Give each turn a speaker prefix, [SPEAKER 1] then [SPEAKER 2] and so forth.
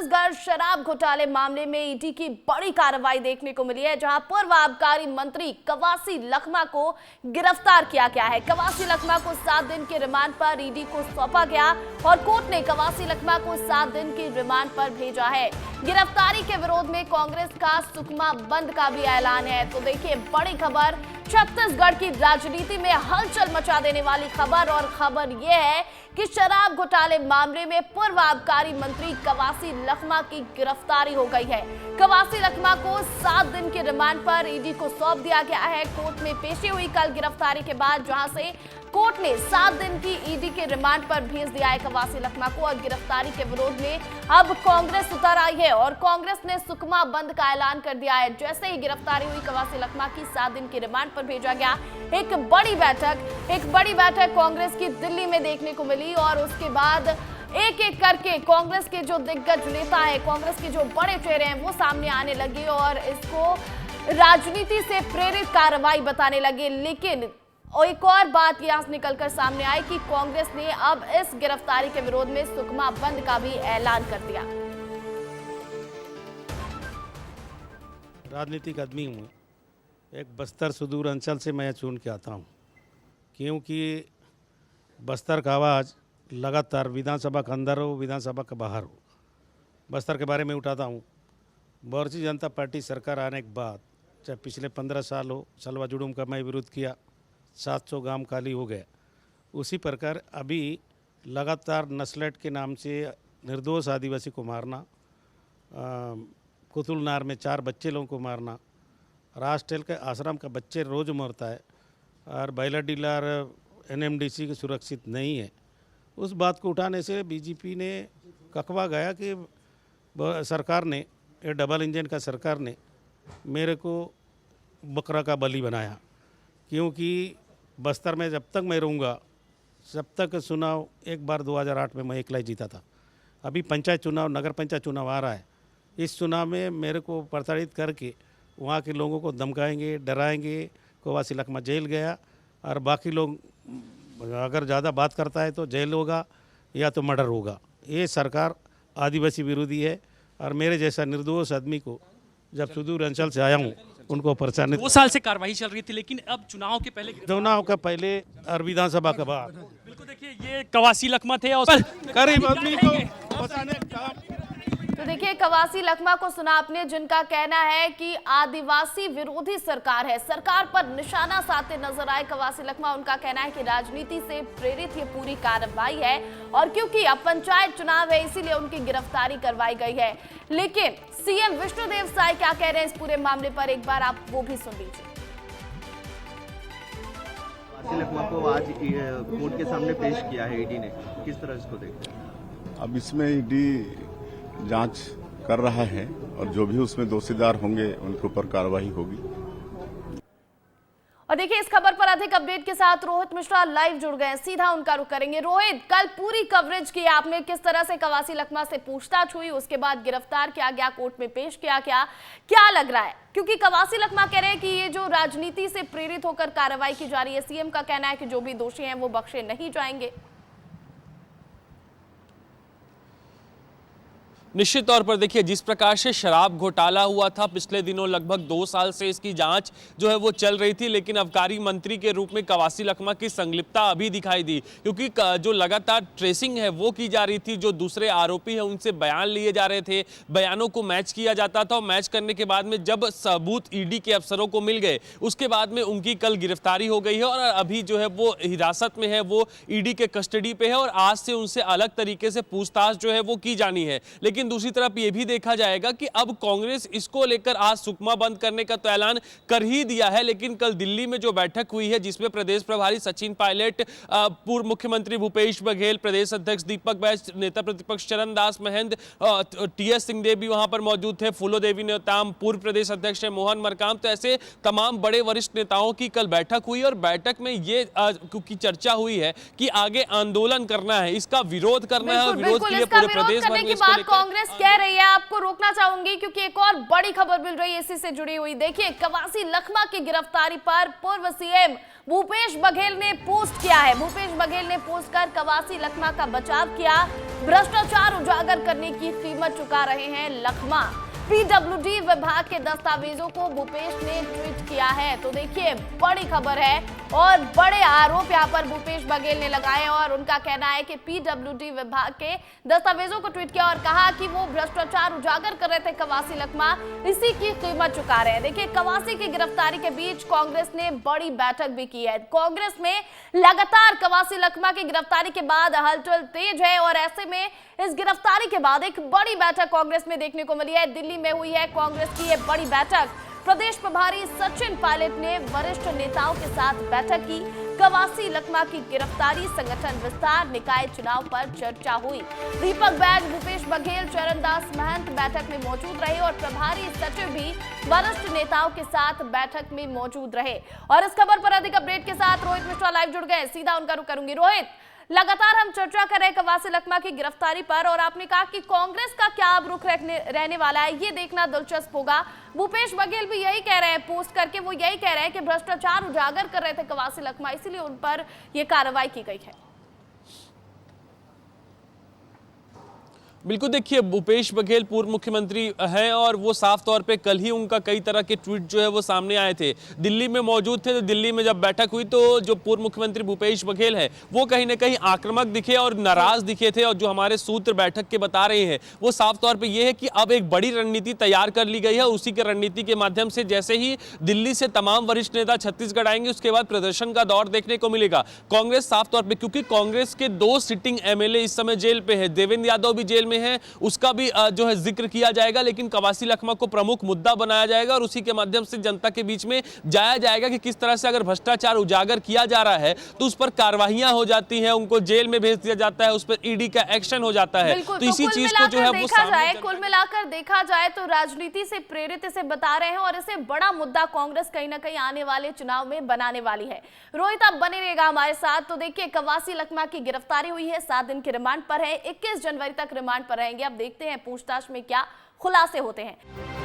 [SPEAKER 1] छत्तीसगढ़ शराब घोटाले मामले में ईडी की बड़ी कार्रवाई देखने को मिली है, जहां पूर्व आबकारी मंत्री कवासी लखमा को गिरफ्तार किया गया है। कवासी लखमा को 7 दिन के रिमांड पर ईडी को सौंपा गया और कोर्ट ने कवासी लखमा को 7 दिन की रिमांड पर भेजा है। गिरफ्तारी के विरोध में कांग्रेस का सुकमा बंद का भी ऐलान है। तो देखिए बड़ी खबर, छत्तीसगढ़ की राजनीति में हलचल मचा देने वाली खबर, और खबर यह है कि शराब घोटाले मामले में पूर्व आबकारी मंत्री कवासी लखमा की गिरफ्तारी हो गई है। कवासी लखमा को 7 दिन के रिमांड पर ईडी को सौंप दिया गया है। कोर्ट में पेशी हुई कल गिरफ्तारी के बाद, जहां से कोर्ट ने 7 दिन की ईडी के रिमांड पर भेज दिया है कवासी लखमा को। और गिरफ्तारी के विरोध में अब कांग्रेस उतर आई है और कांग्रेस ने सुकमा बंद का ऐलान कर दिया है। जैसे ही गिरफ्तारी हुई, कवासी लखमा की 7 दिन की रिमांड पर भेजा गया। एक बड़ी बैठक कांग्रेस की दिल्ली में देखने को मिली और उसके बाद एक एक करके कांग्रेस के जो दिग्गज नेता है, कांग्रेस के जो बड़े चेहरे हैं, वो सामने आने लगे और इसको राजनीति से प्रेरित कार्रवाई बताने लगे। लेकिन एक और बात यहां से निकलकर सामने आई कि कांग्रेस ने अब इस गिरफ्तारी के विरोध में सुकमा बंद का भी ऐलान कर दिया।
[SPEAKER 2] राजनीतिक आदमी हूँ, एक बस्तर सुदूर अंचल से मैं चुन के आता हूँ, क्योंकि बस्तर का आवाज़ लगातार विधानसभा के अंदर हो, विधानसभा के बाहर हो, बस्तर के बारे में उठाता हूँ। भारतीय जनता पार्टी सरकार आने के बाद, चाहे पिछले 15 साल हो, सलवा जुड़ूम का मैं विरोध किया, 700 गांव खाली हो गए। उसी प्रकार अभी लगातार नस्लेट के नाम से निर्दोष आदिवासी को मारना, कुतुलनार में 4 बच्चे लोगों को मारना, राष्ट्रटेल के आश्रम का बच्चे रोज़ मरता है, और बैला डीलर एनएमडीसी की सुरक्षित नहीं है। उस बात को उठाने से बीजेपी ने ककवा गया कि सरकार ने, ये डबल इंजन का सरकार ने मेरे को बकरा का बलि बनाया, क्योंकि बस्तर में जब तक मैं रहूँगा, जब तक चुनाव, एक बार 2008 में मैं अकेला ही जीता था, अभी पंचायत चुनाव, नगर पंचायत चुनाव आ रहा है, इस चुनाव में मेरे को प्रताड़ित करके वहाँ के लोगों को धमकाएंगे, डराएंगे। कवासी लखमा जेल गया और बाकी लोग अगर ज़्यादा बात करता है तो जेल होगा या तो मर्डर होगा। ये सरकार आदिवासी विरोधी है और मेरे जैसा निर्दोष आदमी को, जब सुदूर अंचल से आया हूँ, उनको परेशानी।
[SPEAKER 3] 2 साल से कार्रवाई चल रही थी, लेकिन अब चुनाव के पहले
[SPEAKER 2] और विधानसभा के बाद।
[SPEAKER 3] बिल्कुल, देखिए ये कवासी लखमा थे और
[SPEAKER 2] गरीब आदमी को बचाने का।
[SPEAKER 1] तो देखिए कवासी लखमा को सुना आपने, जिनका कहना है कि आदिवासी विरोधी सरकार है, सरकार पर निशाना साधते नजर आए कवासी लखमा। उनका कहना है कि राजनीति से प्रेरित ये पूरी कार्रवाई है और क्योंकि अब पंचायत चुनाव है, इसीलिए उनकी गिरफ्तारी करवाई गई है। लेकिन सीएम विष्णुदेव साय क्या कह रहे हैं इस पूरे मामले पर, एक बार आप वो भी सुन लीजिए।
[SPEAKER 4] कवासी लखमा को आज कोर्ट के सामने पेश किया है ईडी ने, किस तरह इसको देखते हैं?
[SPEAKER 5] अब इसमें ईडी जांच कर रहा है और जो भी उसमें दोषीदार होंगे उनके ऊपर कार्रवाई होगी।
[SPEAKER 1] और देखिए इस खबर पर अधिक अपडेट के साथ रोहित मिश्रा लाइव जुड़ गए हैं, सीधा उनका रुख करेंगे। रोहित, कल पूरी कवरेज की आपने, किस तरह से कवासी लखमा से पूछताछ हुई, उसके बाद गिरफ्तार किया गया, कोर्ट में पेश किया गया, क्या लग रहा है? क्योंकि कवासी लखमा कह रहे हैं कि ये जो राजनीति से प्रेरित होकर कार्रवाई की जा रही है, सीएम का कहना है कि जो भी दोषी हैं वो बख्शे नहीं जाएंगे।
[SPEAKER 3] निश्चित तौर पर देखिए, जिस प्रकार से शराब घोटाला हुआ था पिछले दिनों, लगभग 2 साल से इसकी जांच जो है वो चल रही थी, लेकिन आबकारी मंत्री के रूप में कवासी लखमा की संलिप्तता अभी दिखाई दी, क्योंकि जो लगातार ट्रेसिंग है वो की जा रही थी। जो दूसरे आरोपी हैं उनसे बयान लिए जा रहे थे, बयानों को मैच किया जाता था और मैच करने के बाद में जब सबूत ईडी के अफसरों को मिल गए, उसके बाद में उनकी कल गिरफ्तारी हो गई है और अभी जो है वो हिरासत में है, वो ईडी के कस्टडी पे है और आज से उनसे अलग तरीके से पूछताछ जो है वो की जानी है। लेकिन दूसरी तरफ यह भी देखा जाएगा कि अब कांग्रेस इसको लेकर आज सुकमा बंद करने का तो ऐलान कर ही दिया है, लेकिन कल दिल्ली में जो बैठक हुई है, जिसमें प्रदेश प्रभारी सचिन पायलट, पूर्व मुख्यमंत्री भूपेश बघेल, प्रदेश अध्यक्ष दीपक बैस, नेता प्रतिपक्ष चरण दास महंत, टीएस सिंहदेव भी वहां पर मौजूद थे, फूलो देवी नेताम, पूर्व प्रदेश अध्यक्ष मोहन मरकाम, तो ऐसे तमाम बड़े वरिष्ठ नेताओं की कल बैठक हुई और बैठक में ये क्योंकि चर्चा हुई है कि आगे आंदोलन करना है, इसका विरोध करना है और विरोध के लिए पूरे प्रदेश भर में
[SPEAKER 1] कांग्रेस कह रही है। आपको रोकना चाहूंगी क्योंकि एक और बड़ी खबर मिल रही है इसी से जुड़ी हुई। देखिए कवासी लखमा की गिरफ्तारी पर पूर्व सीएम भूपेश बघेल ने पोस्ट किया है। भूपेश बघेल ने पोस्ट कर कवासी लखमा का बचाव किया। भ्रष्टाचार उजागर करने की कीमत चुका रहे हैं लखमा। पीडब्ल्यूडी विभाग के दस्तावेजों को भूपेश ने ट्वीट किया है। तो देखिए, बड़ी खबर है और बड़े आरोप यहां पर भूपेश बघेल ने लगाए और उनका कहना है कि पीडब्ल्यूडी विभाग के दस्तावेजों को ट्वीट किया और कहा कि वो भ्रष्टाचार उजागर कर रहे थे कवासी लखमा, इसी की कीमत चुका रहे हैं। देखिए, कवासी की गिरफ्तारी के बीच कांग्रेस ने बड़ी बैठक भी की है। कांग्रेस में लगातार कवासी लखमा की गिरफ्तारी के बाद हलचल तेज है और ऐसे में इस गिरफ्तारी के बाद एक बड़ी बैठक कांग्रेस में देखने को मिली है। दिल्ली में हुई है कांग्रेस की ये बड़ी बैठक। प्रदेश प्रभारी सचिन पायलट ने वरिष्ठ नेताओं के साथ बैठक की। कवासी लखमा की गिरफ्तारी, संगठन विस्तार, निकाय चुनाव पर चर्चा हुई। दीपक बैज, भूपेश बघेल, चरणदास महंत बैठक में मौजूद रहे और प्रभारी सचिव भी वरिष्ठ नेताओं के साथ बैठक में मौजूद रहे। और इस खबर पर अधिक अपडेट के साथ रोहित मिश्रा लाइव जुड़ गए, सीधा उनका रुख करूंगी। रोहित, लगातार हम चर्चा कर रहे हैं कवासी लखमा की गिरफ्तारी पर और आपने कहा कि कांग्रेस का क्या अब रुख रहने वाला है, ये देखना दिलचस्प होगा। भूपेश बघेल भी यही कह रहे हैं, पोस्ट करके वो यही कह रहे हैं कि भ्रष्टाचार उजागर कर रहे थे कवासी लखमा, इसीलिए उन पर यह कार्रवाई की गई है।
[SPEAKER 3] बिल्कुल, देखिए, भूपेश बघेल पूर्व मुख्यमंत्री हैं और वो साफ तौर पे कल ही उनका कई तरह के ट्वीट जो है वो सामने आए थे। दिल्ली में मौजूद थे, तो दिल्ली में जब बैठक हुई तो जो पूर्व मुख्यमंत्री भूपेश बघेल है वो कहीं ना कहीं आक्रामक दिखे और नाराज दिखे थे। और जो हमारे सूत्र बैठक के बता रहे हैं वो साफ तौर पर यह है कि अब एक बड़ी रणनीति तैयार कर ली गई है। उसी के रणनीति के माध्यम से जैसे ही दिल्ली से तमाम वरिष्ठ नेता छत्तीसगढ़ आएंगे उसके बाद प्रदर्शन का दौर देखने को मिलेगा। कांग्रेस साफ तौर पर, क्योंकि कांग्रेस के 2 सिटिंग एमएलए इस समय जेल पे है, देवेंद्र यादव भी जेल में है, उसका भी जो है जिक्र किया जाएगा, लेकिन कवासी लखमा को प्रमुख मुद्दा बनाया जाएगा और उसी के माध्यम से जनता के बीच में जाया जाएगा कि किस तरह से अगर भ्रष्टाचार उजागर किया जा रहा है तो उस पर कार्रवाइयां हो जाती हैं, उनको जेल में भेज दिया जाता है, उस पर ईडी का एक्शन हो जाता है। तो इसी चीज को जो है वो सामने
[SPEAKER 1] कुल मिलाकर देखा जाए तो राजनीति से प्रेरित इसे बता रहे हैं और इसे बड़ा मुद्दा कांग्रेस कहीं ना कहीं आने वाले चुनाव में बनाने वाली है। रोहित, आप बने रहेगा हमारे साथ। तो देखिए, कवासी लखमा की गिरफ्तारी हुई है, 7 दिन के रिमांड पर है, 21 जनवरी तक रिमांड पर रहेंगे। अब देखते हैं पूछताछ में क्या खुलासे होते हैं।